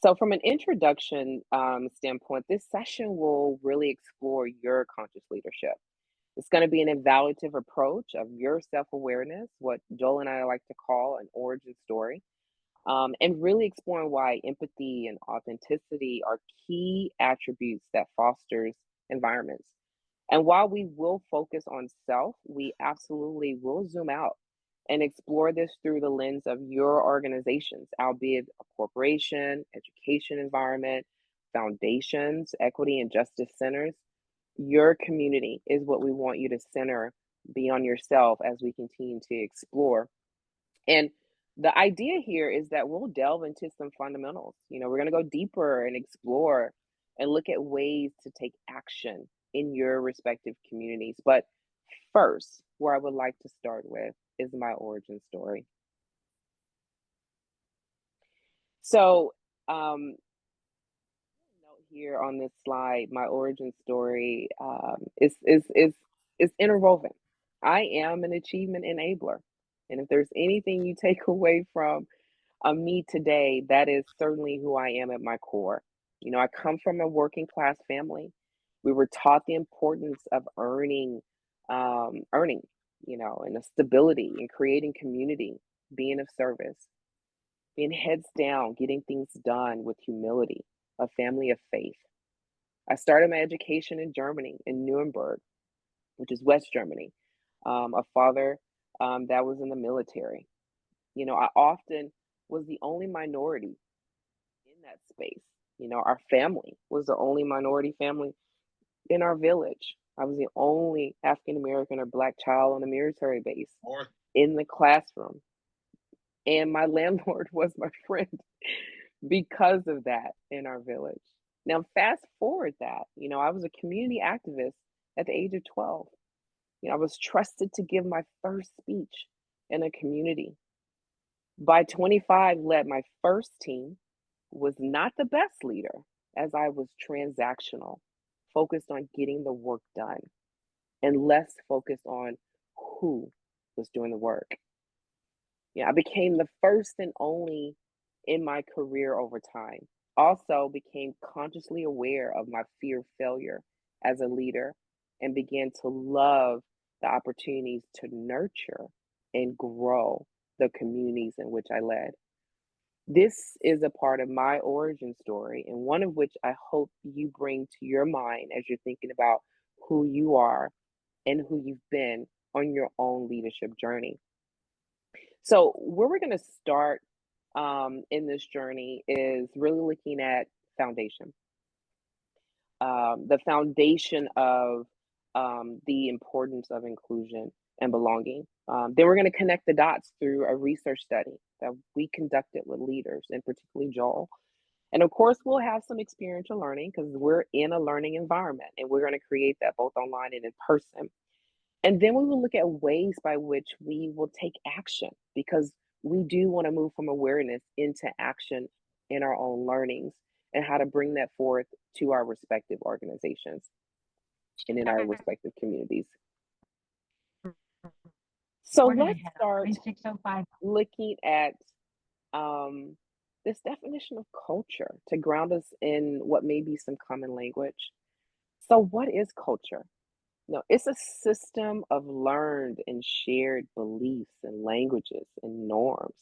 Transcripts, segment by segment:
So, from an introduction standpoint, this session will really explore your conscious leadership. It's going to be an evaluative approach of your self awareness, what Joel and I like to call an origin story, and really exploring why empathy and authenticity are key attributes that fosters environments. And while we will focus on self, we absolutely will zoom out and explore this through the lens of your organizations, albeit a corporation, education environment, foundations, equity and justice centers. Your community is what we want you to center beyond yourself as we continue to explore. And the idea here is that we'll delve into some fundamentals. We're going to go deeper and explore and look at ways to take action in your respective communities. But first, where I would like to start with is my origin story. So, note here on this slide, my origin story is interwoven. I am an achievement enabler, and if there's anything you take away from me today, that is certainly who I am at my core. I come from a working class family. We were taught the importance of earning, and the stability and creating community, being of service, being heads down, getting things done with humility, a family of faith. I started my education in Germany, in Nuremberg, which is West Germany. A father that was in the military. I often was the only minority in that space. Our family was the only minority family in our village. I was the only African American or Black child on a military base Or in the classroom. And my landlord was my friend because of that in our village. Now, fast forward that, I was a community activist at the age of 12. I was trusted to give my first speech in a community. By 25, led my first team, was not the best leader as I was transactional, focused on getting the work done and less focused on who was doing the work. I became the first and only in my career over time. Also became consciously aware of my fear of failure as a leader and began to love the opportunities to nurture and grow the communities in which I led. This is a part of my origin story, and one of which I hope you bring to your mind as you're thinking about who you are and who you've been on your own leadership journey. So, where we're going to start in this journey is really looking at foundation, the foundation of the importance of inclusion and belonging. Then we're going to connect the dots through a research study that we conducted with leaders, and particularly Joel. And of course, we'll have some experiential learning because we're in a learning environment and we're going to create that both online and in person. And then we will look at ways by which we will take action because we do want to move from awareness into action in our own learnings and how to bring that forth to our respective organizations and in our respective communities. So let's start looking at um, this definition of culture to ground us in what may be some common language. So, what is culture? No, it's a system of learned and shared beliefs and languages and norms.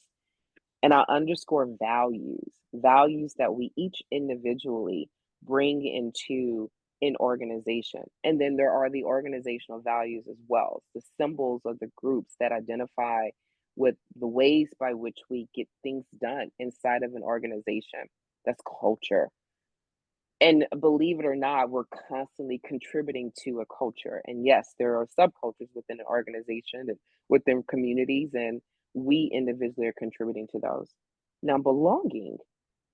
And I underscore values that we each individually bring into an organization. And then there are the organizational values as well, the symbols of the groups that identify with the ways by which we get things done inside of an organization. That's culture. And believe it or not, we're constantly contributing to a culture. And yes, there are subcultures within an organization and within communities, and we individually are contributing to those. Now, belonging,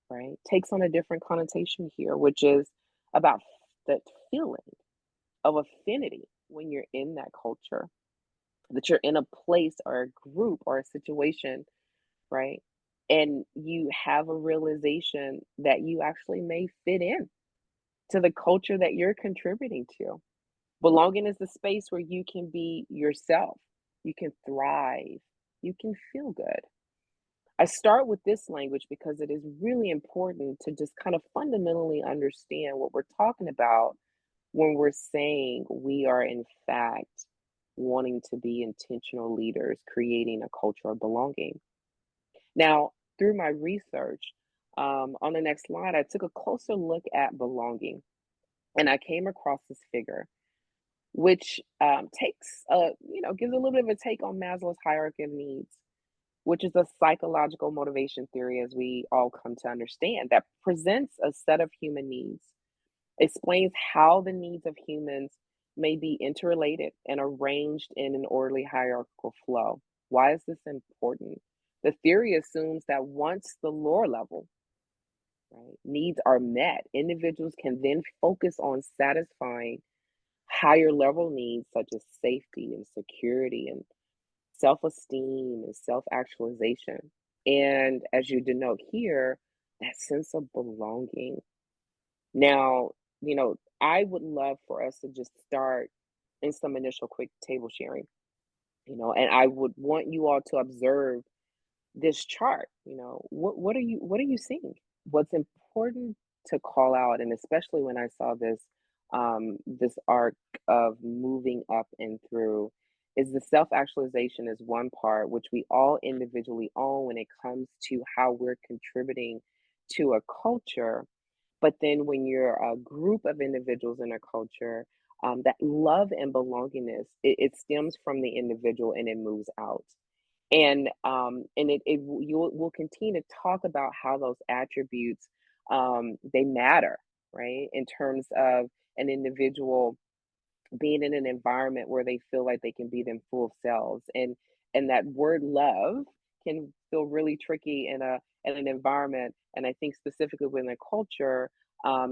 right, takes on a different connotation here, which is about that feeling of affinity when you're in that culture, that you're in a place or a group or a situation, right? And you have a realization that you actually may fit in to the culture that you're contributing to. Belonging is the space where you can be yourself, you can thrive, you can feel good. I start with this language because it is really important to just kind of fundamentally understand what we're talking about when we're saying we are, in fact, wanting to be intentional leaders, creating a culture of belonging. Now, through my research, on the next slide, I took a closer look at belonging and I came across this figure, which takes gives a little bit of a take on Maslow's hierarchy of needs, which is a psychological motivation theory, as we all come to understand, that presents a set of human needs, explains how the needs of humans may be interrelated and arranged in an orderly hierarchical flow. Why is this important? The theory assumes that once the lower level, right, needs are met, individuals can then focus on satisfying higher level needs such as safety and security and self-esteem and self-actualization. And as you denote here, that sense of belonging. Now, I would love for us to just start in some initial quick table sharing, and I would want you all to observe this chart. What are you seeing? What's important to call out, and especially when I saw this arc of moving up and through, is the self-actualization is one part which we all individually own when it comes to how we're contributing to a culture. But then when you're a group of individuals in a culture, that love and belongingness, it stems from the individual and it moves out. We'll continue to talk about how those attributes, they matter, right? In terms of an individual being in an environment where they feel like they can be them full selves, and that word love can feel really tricky in an environment, and I think specifically within a culture,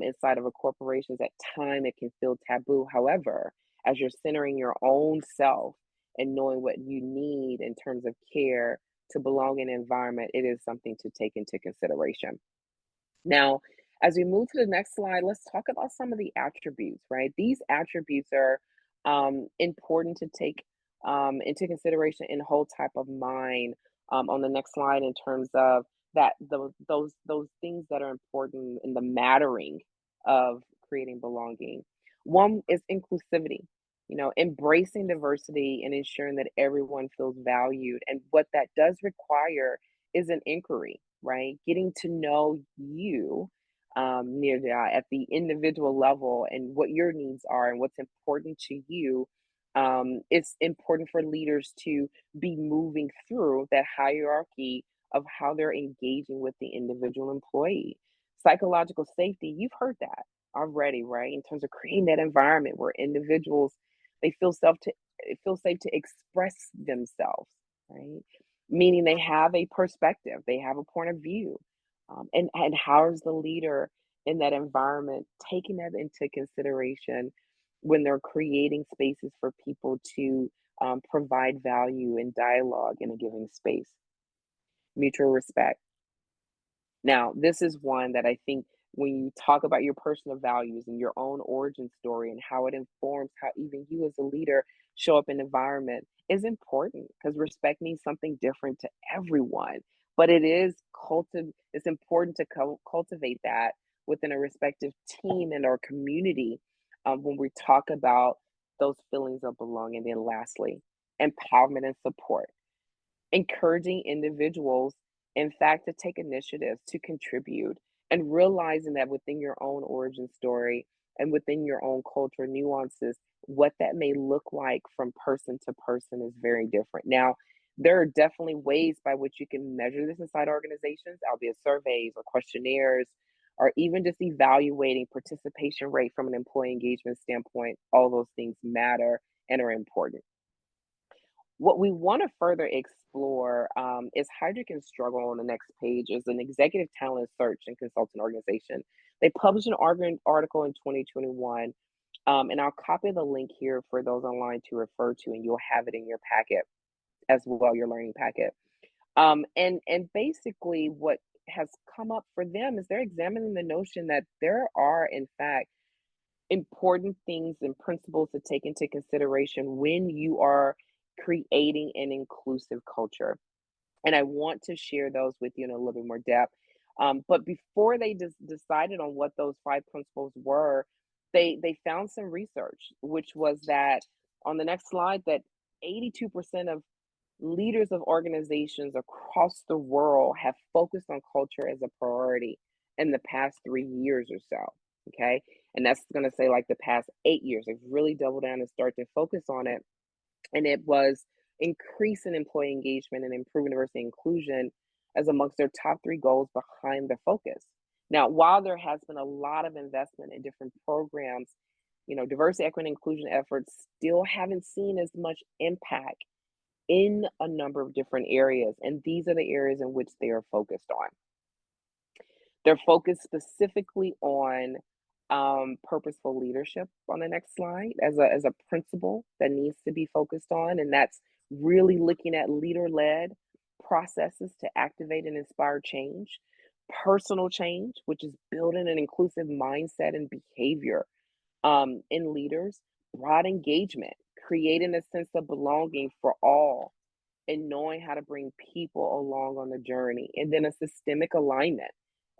inside of a corporations, at time it can feel taboo. However, as you're centering your own self and knowing what you need in terms of care to belong in an environment, it is something to take into consideration. Now, as we move to the next slide, let's talk about some of the attributes, right? These attributes are important to take into consideration in whole type of mind, on the next slide, in terms of that those things that are important in the mattering of creating belonging. One is inclusivity, embracing diversity and ensuring that everyone feels valued. And what that does require is an inquiry, right? Getting to know you, near that at the individual level and what your needs are and what's important to you. It's important for leaders to be moving through that hierarchy of how they're engaging with the individual employee. Psychological safety, you've heard that already, right? In terms of creating that environment where individuals, they feel safe to express themselves, right? Meaning they have a perspective, they have a point of view. And how is the leader in that environment taking that into consideration when they're creating spaces for people to provide value and dialogue in a given space? Mutual respect. Now, this is one that I think when you talk about your personal values and your own origin story and how it informs how even you as a leader show up in environment is important, because respect means something different to everyone. But it's important to cultivate that within a respective team and our community, when we talk about those feelings of belonging. And then lastly, empowerment and support, encouraging individuals, in fact, to take initiatives to contribute, and realizing that within your own origin story and within your own culture nuances, what that may look like from person to person is very different. Now, there are definitely ways by which you can measure this inside organizations, albeit surveys or questionnaires, or even just evaluating participation rate from an employee engagement standpoint. All those things matter and are important. What we want to further explore, is Heidrick and Struggle. On the next page is an executive talent search and consulting organization. They published an article in 2021, and I'll copy the link here for those online to refer to, and you'll have it in your packet as well, your learning packet. And basically, what has come up for them is they're examining the notion that there are, in fact, important things and principles to take into consideration when you are creating an inclusive culture. And I want to share those with you in a little bit more depth. But before they decided on what those five principles were, they found some research, which was that on the next slide, that 82% of leaders of organizations across the world have focused on culture as a priority in the past 3 years or so. Okay. And that's going to say like the past 8 years. They've really doubled down and start to focus on it, and it was increasing employee engagement and improving diversity and inclusion as amongst their top three goals behind the focus. Now, while there has been a lot of investment in different programs, diversity, equity, and inclusion efforts still haven't seen as much impact in a number of different areas. And these are the areas in which they are focused on. They're focused specifically on purposeful leadership on the next slide as a principle that needs to be focused on, and that's really looking at leader-led processes to activate and inspire change, personal change, which is building an inclusive mindset and behavior in leaders, broad engagement, creating a sense of belonging for all, and knowing how to bring people along on the journey. And then a systemic alignment,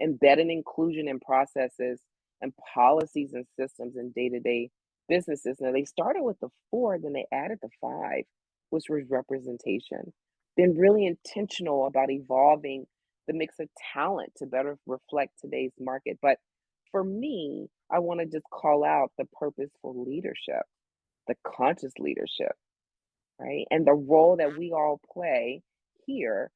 embedding inclusion in processes and policies and systems in day-to-day businesses. Now they started with the four, then they added the five, which was representation. Then really intentional about evolving the mix of talent to better reflect today's market. But for me, I want to just call out the purposeful leadership, the conscious leadership, right? And the role that we all play here,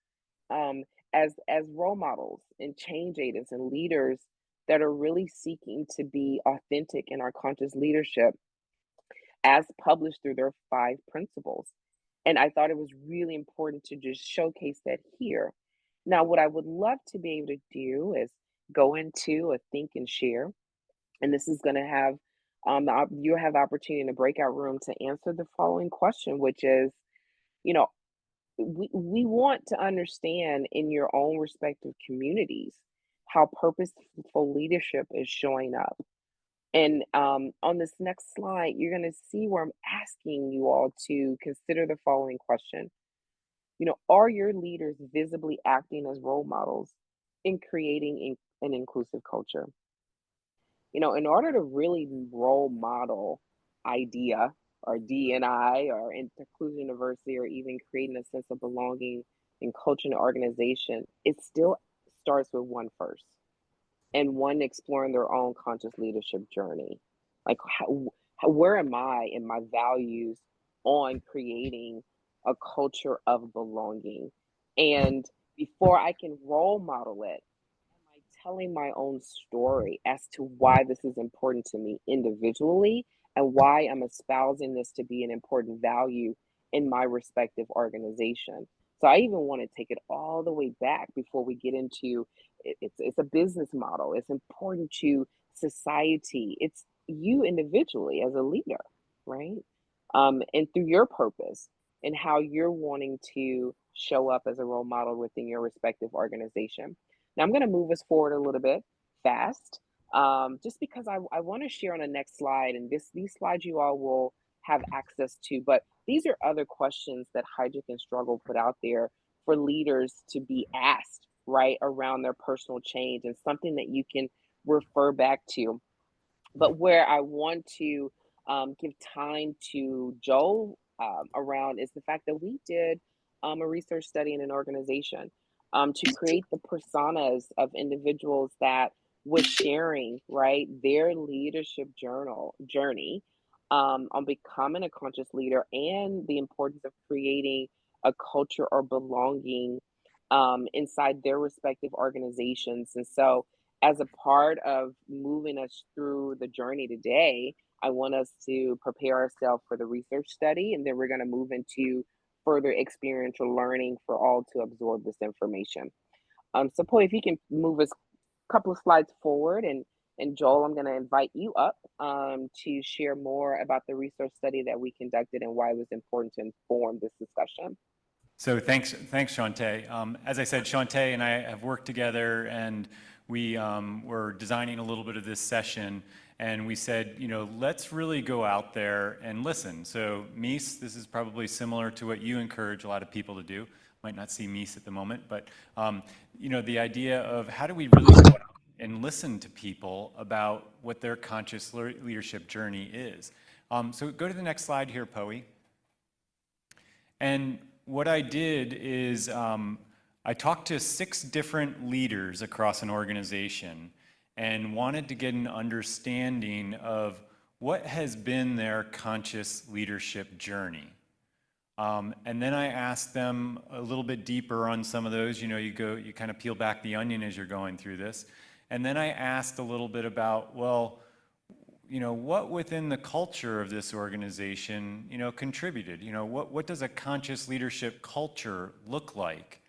um, as role models and change agents and leaders that are really seeking to be authentic in our conscious leadership as published through their five principles. And I thought it was really important to just showcase that here. Now, what I would love to be able to do is go into a think and share, and this is going to have you'll have the opportunity in the breakout room to answer the following question, which is, you know, we want to understand in your own respective communities how purposeful leadership is showing up. And on this next slide, you're going to see where I'm asking you all to consider the following question. Are your leaders visibly acting as role models in creating an inclusive culture? In order to really role model idea or DNI or inclusion, diversity, or even creating a sense of belonging in culture and organization, it still starts with one first, and one exploring their own conscious leadership journey. Like, where am I in my values on creating a culture of belonging? And before I can role model it, am I telling my own story as to why this is important to me individually and why I'm espousing this to be an important value in my respective organization? So I even want to take it all the way back before we get into it's a business model. It's important to society. It's you individually as a leader, right? And through your purpose and how you're wanting to show up as a role model within your respective organization. Now, I'm going to move us forward a little bit fast, just because I want to share on the next slide, and these slides you all will have access to. But these are other questions that Hydrick and Struggle put out there for leaders to be asked, right, around their personal change, and something that you can refer back to. But where I want to give time to Joel around is the fact that we did a research study in an organization to create the personas of individuals that was sharing, right, their leadership journey on becoming a conscious leader and the importance of creating a culture or belonging inside their respective organizations. And so as a part of moving us through the journey today, I want us to prepare ourselves for the research study, and then we're going to move into further experiential learning for all to absorb this information. So, Poi, if you can move us a couple of slides forward, and Joel, I'm going to invite you up to share more about the research study that we conducted and why it was important to inform this discussion. So thanks, Shawntee. As I said, Shawntee and I have worked together, and we were designing a little bit of this session, and we said, let's really go out there and listen. So Mies, this is probably similar to what you encourage a lot of people to do. might not see Mies at the moment, but the idea of how do we really go out and listen to people about what their conscious leadership journey is. So go to the next slide here, Poe. And what I did is I talked to 6 different leaders across an organization and wanted to get an understanding of what has been their conscious leadership journey. And then I asked them a little bit deeper on some of those. You kind of peel back the onion as you're going through this. And then I asked a little bit about, well, what within the culture of this organization, contributed? What does a conscious leadership culture look like?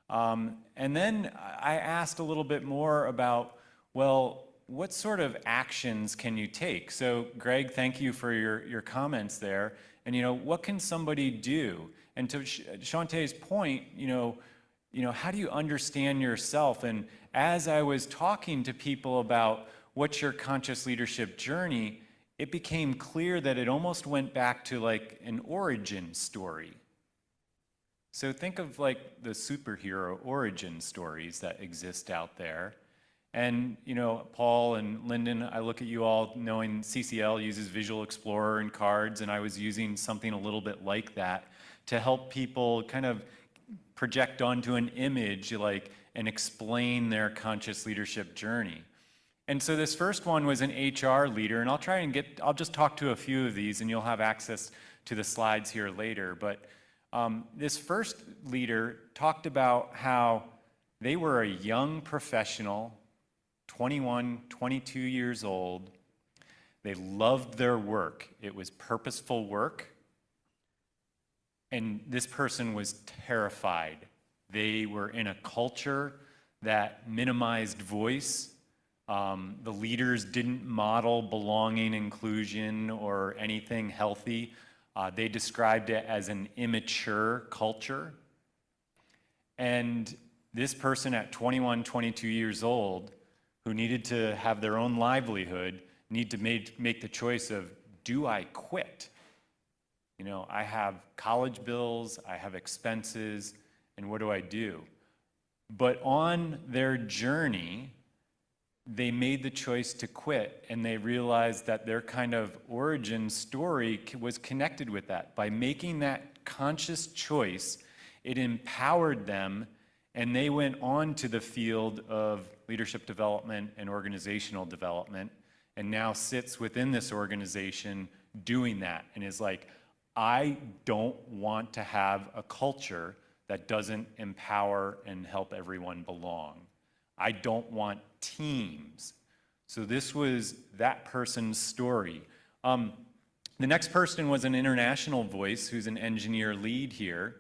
And then I asked a little bit more about, well, what sort of actions can you take? So Greg, thank you for your comments there. And what can somebody do? And to Shawntee's point, how do you understand yourself? And as I was talking to people about what's your conscious leadership journey, it became clear that it almost went back to like an origin story. So think of like the superhero origin stories that exist out there. And, Paul and Lyndon, I look at you all knowing CCL uses Visual Explorer and cards, and I was using something a little bit like that to help people kind of project onto an image and explain their conscious leadership journey. And so this first one was an HR leader, and I'll just talk to a few of these, and you'll have access to the slides here later. But this first leader talked about how they were a young professional, 21, 22 years old. They loved their work. It was purposeful work. And this person was terrified. They were in a culture that minimized voice. The leaders didn't model belonging, inclusion, or anything healthy. They described it as an immature culture. And this person at 21, 22 years old, who needed to have their own livelihood, need to make the choice of, do I quit? I have college bills, I have expenses, and what do I do? But on their journey, they made the choice to quit, and they realized that their kind of origin story was connected with that. By making that conscious choice, it empowered them, and they went on to the field of leadership development and organizational development, and now sits within this organization doing that, and is like, I don't want to have a culture that doesn't empower and help everyone belong. I don't want teams. So this was that person's story. The next person was an international voice who's an engineer lead here.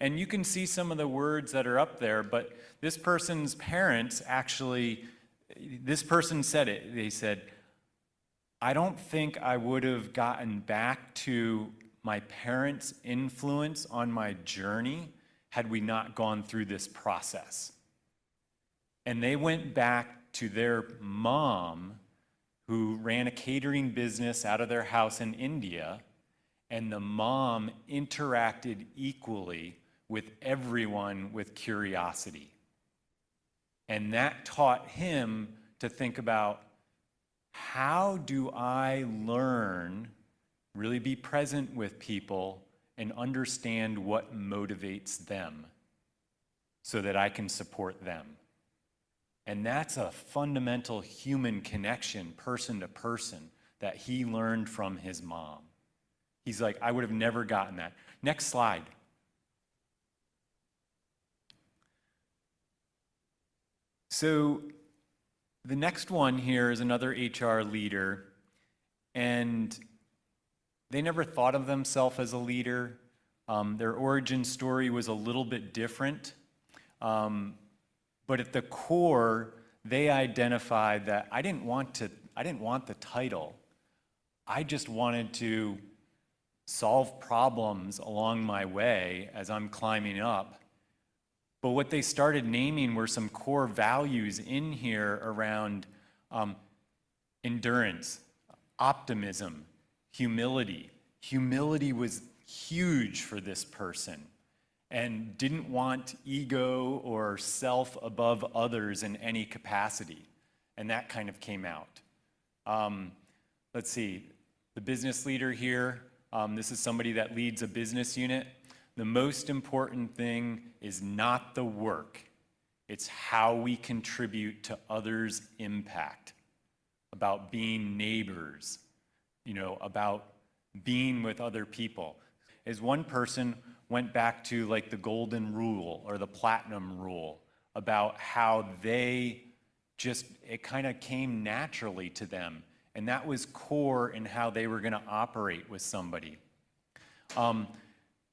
And you can see some of the words that are up there, but this person's parents actually, this person said it. They said, I don't think I would have gotten back to my parents' influence on my journey had we not gone through this process. And they went back to their mom, who ran a catering business out of their house in India, and the mom interacted equally with everyone with curiosity. And that taught him to think about, how do I learn, really be present with people, and understand what motivates them so that I can support them? And that's a fundamental human connection, person to person, that he learned from his mom. He's like, I would have never gotten that. Next slide. So the next one here is another HR leader, and they never thought of themselves as a leader. Their origin story was a little bit different. But at the core, they identified that I didn't want the title. I just wanted to solve problems along my way as I'm climbing up. But what they started naming were some core values in here around endurance, optimism, humility. Humility was huge for this person. and didn't want ego or self above others in any capacity. And that kind of came out. Um, let's see, the business leader here, this is somebody that leads a business unit. The most important thing is not the work, it's how we contribute to others' impact, about being neighbors, about being with other people. As one person went back to like the golden rule or the platinum rule about how it kind of came naturally to them. And that was core in how they were going to operate with somebody.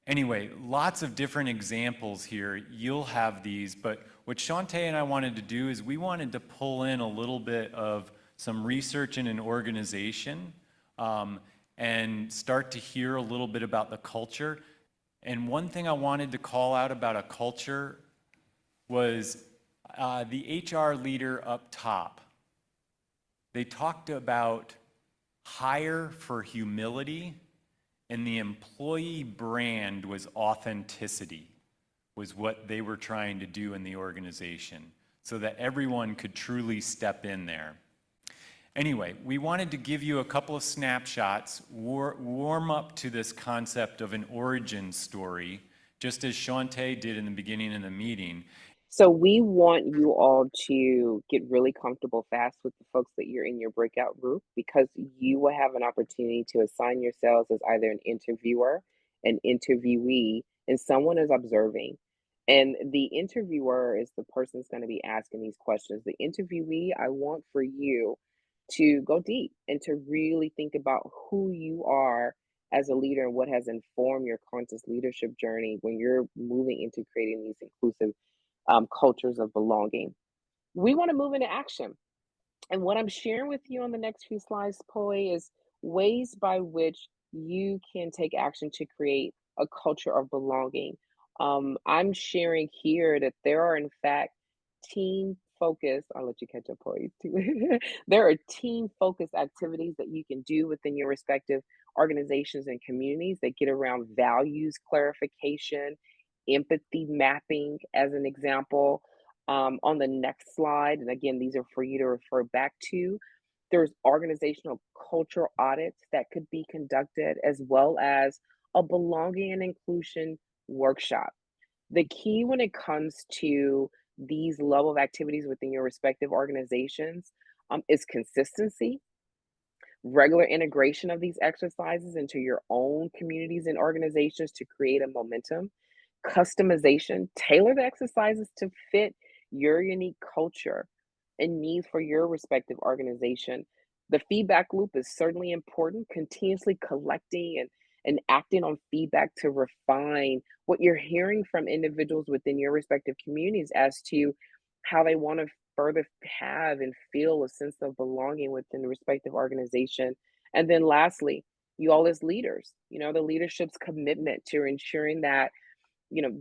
Anyway, lots of different examples here. You'll have these, but what Shawntee and I wanted to do is we wanted to pull in a little bit of some research in an organization and start to hear a little bit about the culture. And one thing I wanted to call out about a culture was the HR leader up top. They talked about hire for humility, and the employee brand was authenticity, was what they were trying to do in the organization, so that everyone could truly step in there. Anyway, we wanted to give you a couple of snapshots, warm up to this concept of an origin story, just as Shawntee did in the beginning of the meeting. So we want you all to get really comfortable fast with the folks that you're in your breakout group, because you will have an opportunity to assign yourselves as either an interviewer, an interviewee, and someone is observing. And the interviewer is the person that's going to be asking these questions. The interviewee, I want for you to go deep and to really think about who you are as a leader and what has informed your conscious leadership journey when you're moving into creating these inclusive cultures of belonging. We want to move into action. And what I'm sharing with you on the next few slides, Poi, is ways by which you can take action to create a culture of belonging. I'm sharing here that there are, in fact, team focused, I'll let you catch up, Poi, too. There are team focused activities that you can do within your respective organizations and communities that get around values clarification, empathy mapping, as an example. On the next slide, and again, these are for you to refer back to, there's organizational cultural audits that could be conducted, as well as a belonging and inclusion workshop. The key when it comes to these level of activities within your respective organizations is consistency, regular integration of these exercises into your own communities and organizations to create a momentum, customization, tailor the exercises to fit your unique culture and needs for your respective organization. The feedback loop is certainly important, continuously collecting and acting on feedback to refine what you're hearing from individuals within your respective communities as to how they want to further have and feel a sense of belonging within the respective organization. And then lastly, you all as leaders, the leadership's commitment to ensuring that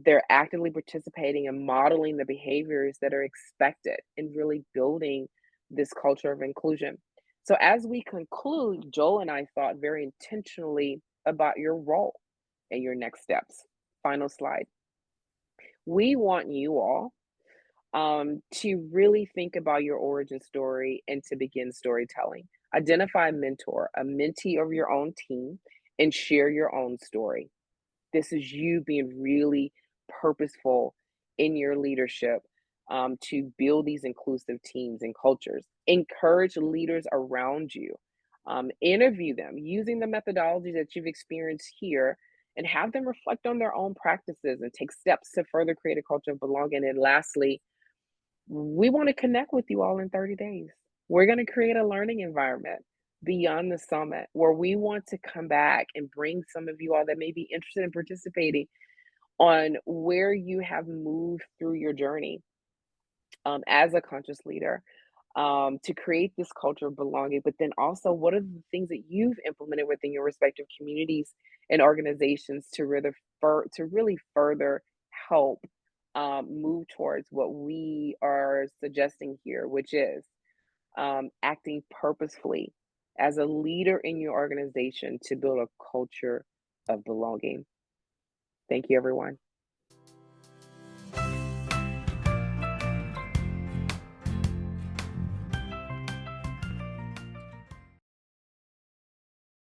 they're actively participating and modeling the behaviors that are expected and really building this culture of inclusion. So as we conclude, Joel and I thought very intentionally about your role and your next steps. Final slide. We want you all to really think about your origin story and to begin storytelling. Identify a mentor, a mentee of your own team, and share your own story. This is you being really purposeful in your leadership to build these inclusive teams and cultures. Encourage leaders around you. Interview them using the methodology that you've experienced here and have them reflect on their own practices and take steps to further create a culture of belonging. And lastly, we want to connect with you all in 30 days. We're going to create a learning environment beyond the summit where we want to come back and bring some of you all that may be interested in participating on where you have moved through your journey as a conscious leader to create this culture of belonging, but then also what are the things that you've implemented within your respective communities and organizations to really further help move towards what we are suggesting here, which is acting purposefully as a leader in your organization to build a culture of belonging. Thank you, everyone.